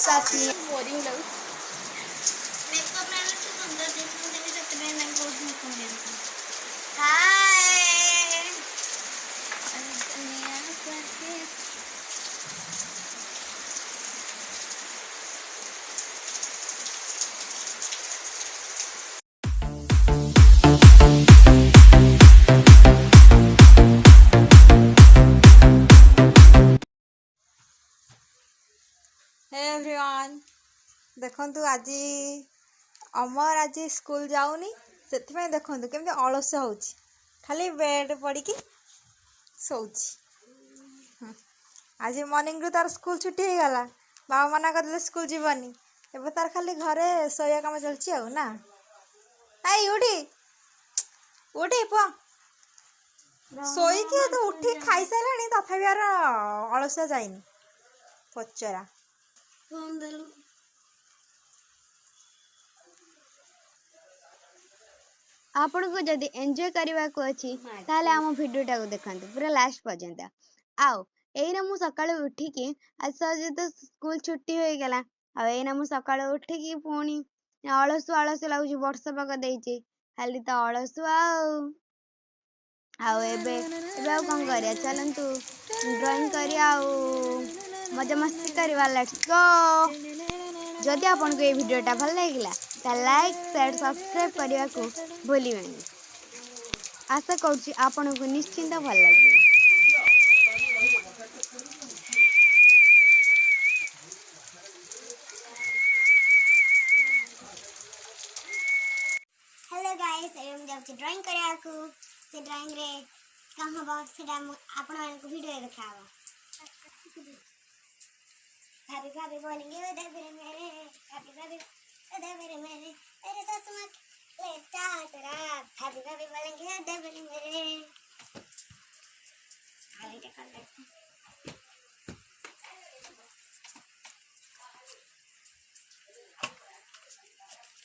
साथी बोरिंग लग मेकअप में तो सुंदर दिखने के लिए तो मैं बहुत मेकअप करती हाय दुनिया करके हे एवरीवन देखंतु आज अमर आज स्कूल जाऊनी से देखंतु केमती अलस होची खाली बेड पड़ी सोची आज मॉर्निंग रू तार स्कूल छुट्टी हो गला बाबा मना कर स्कूल जीवनी एबे तार खाली घरे सोया काम चलची आउ ना आई उठी उठी पुआ सोई कि तो उठी खाई सारानी तथापि यार अलसिया जाइनी पचरा फोन देलु आपण को जदि एंजॉय करबा को अछि ताले हम वीडियोटा को देखंतु पूरा लास्ट पर्यंत आओ एइना मु सकाळे उठी की आज सजे तो स्कूल छुट्टी होई गेला आ एइना मु सकाळे उठी की पुणी अलसु अलसु लागु वर्षा पाग देइछि खाली तो अलसु आओ एबे आ कोन करिया चलंतु ड्राइंग करिया मजा मस्ती करवा लेट्स गो जदि आपन को ये वीडियोटा भल लागिला ता लाइक शेयर सब्सक्राइब करिया को भूलिबेनी आशा करूछि आपन को निश्चिंत भल लागिला। हेलो गाइस एम जाउछि ड्राइंग करिया को से ड्राइंग रे काम हबो सेटा आपन मान को वीडियो देखाबो भाभी भाभी बोलेंगे देवरे मेरे भाभी भाभी देवरे मेरे तेरे ससुमा लेटा तेरा भाभी भाभी बोलेंगे देवरे मेरे आगे कर लेते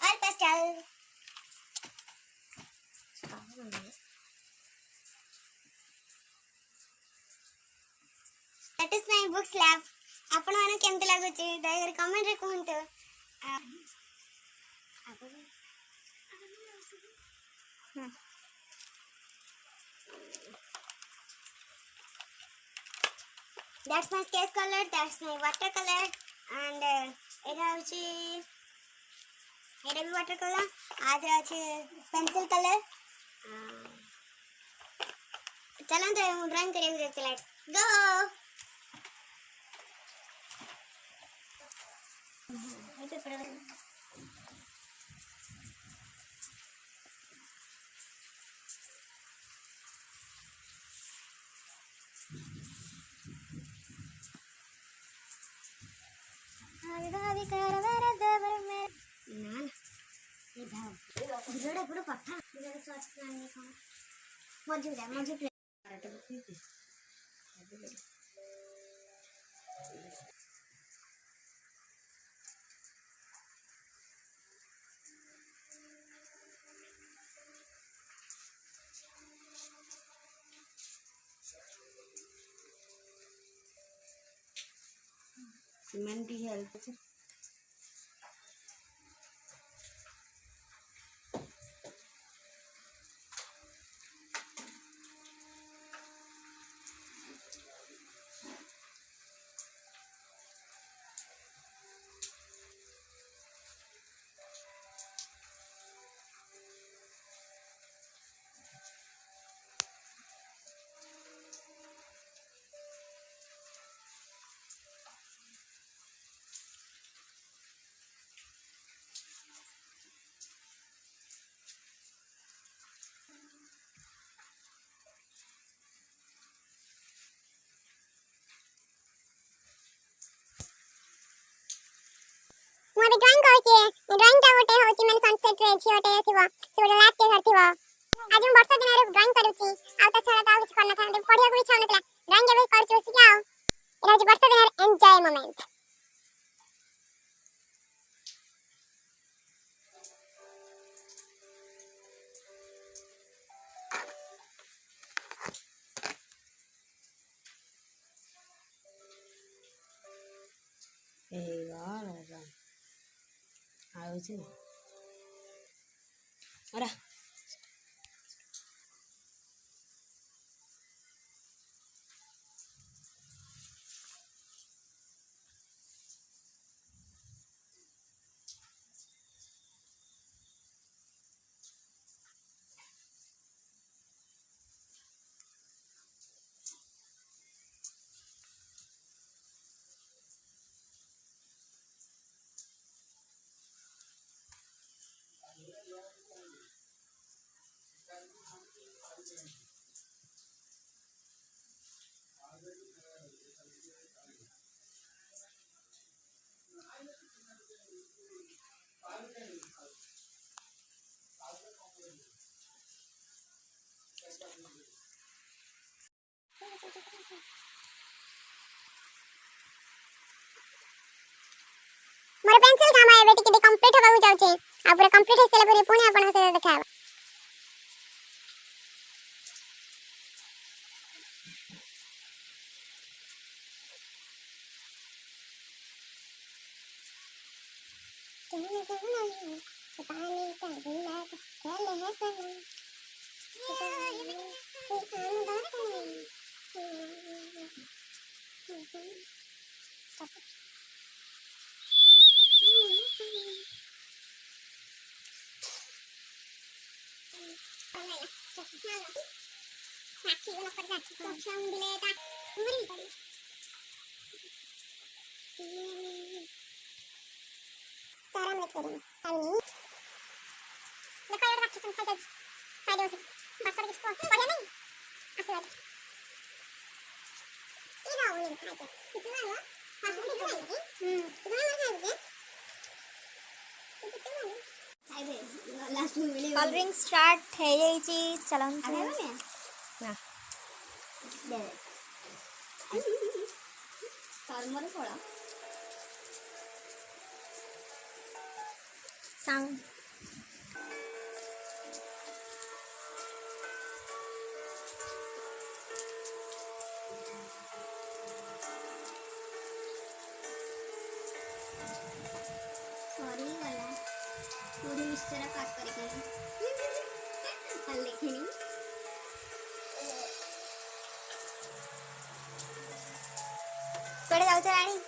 और pastel that is my book slab आपण माने केमते लागुची दयगर कमेंट रे कहंतो that's my sketch color, that's my watercolor and एटा होची एटा भी watercolor आज अछि पेंसिल कलर चलन तो हम ड्राइंग करेंगे देखते लेट्स गो वीडियोटा पूरा पठा वीडियो सर्च करने को मजे प्ले सीमेंट की हेल्प से मोर ड्राइंग करके ड्राइंग टा गोटे होची मन सनसेट रे छियोटे थिबो से गोटे लाइट के घर थिबो आज हम वर्षा दिन रे ड्राइंग करूची आ त छडा ता कुछ करना था पढिया को इच्छा नतला ड्राइंग एबे करछु से क्या एटा होची वर्षा दिन रे एन्जॉय मोमेंट ए यार आउछि अरा मोर पेंसिल काम आए बेटी के कंप्लीट होबा जाउचे आ पूरा कंप्लीट हे सेला पर पुणी आपन से देखाबा पानी का बिना खेल है सनम कलरिंग स्टार्ट है जाइची चलंतु ना साउंड सॉरी वाला पूरी मिस्टर काट करके हल लिखनी कडे जाऊचे राणी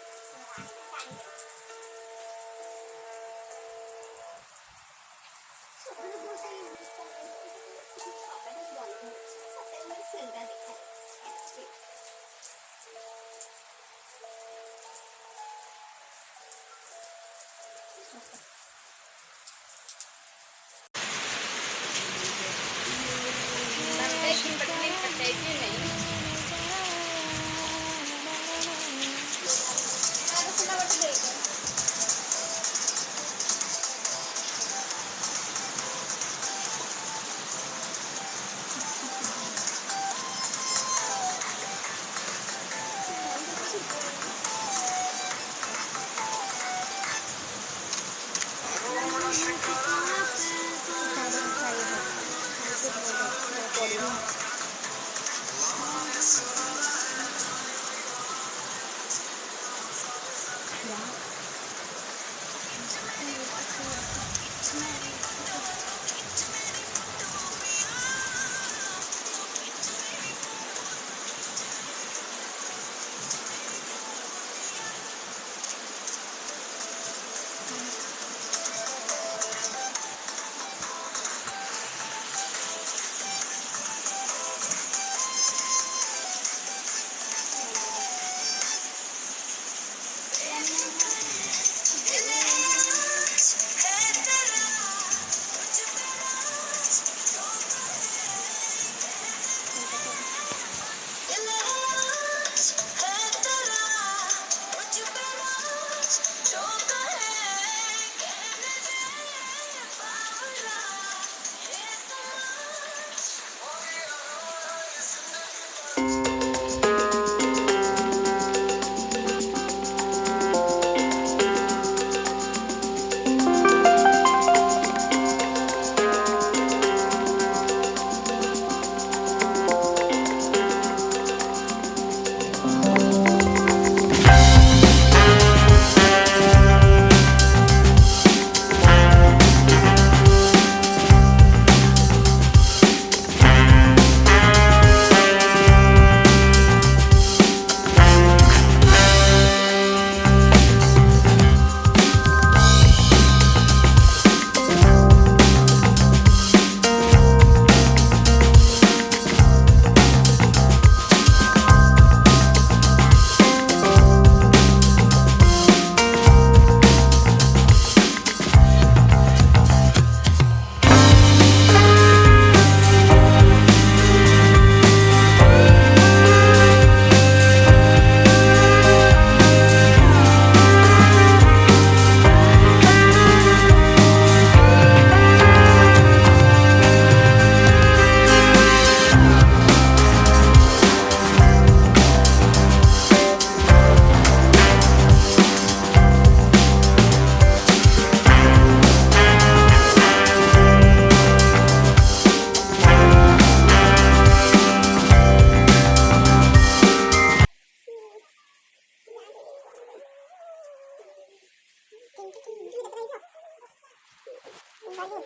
हेलो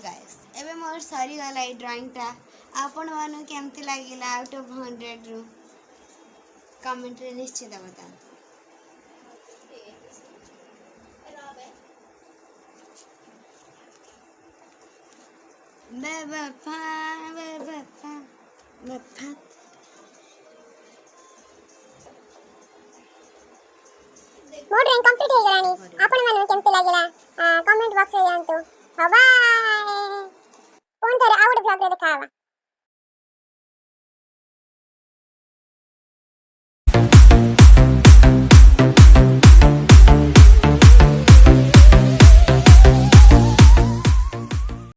गाइस एबे मोर सरी गला ई ड्राइंगटा आपण मानु केमती लागिला आउट ऑफ 100 रु कमेंट रे निश्चित बता। बेवफा बेवफा बेवफा ମୋ ଡ୍ରଇଂ କମ୍ପ୍ଲିଟ୍ ହେଇଗଲାଣି। ଆପଣମାନଙ୍କୁ କେମିତି ଲାଗିଲା କମେଣ୍ଟ ବକ୍ସରେ ଜାଣନ୍ତୁ। ବାଏ। ପୁଣି ଥରେ ଆଉ ଗୋଟେ ବ୍ଲଗରେ ଦେଖା ହେବା।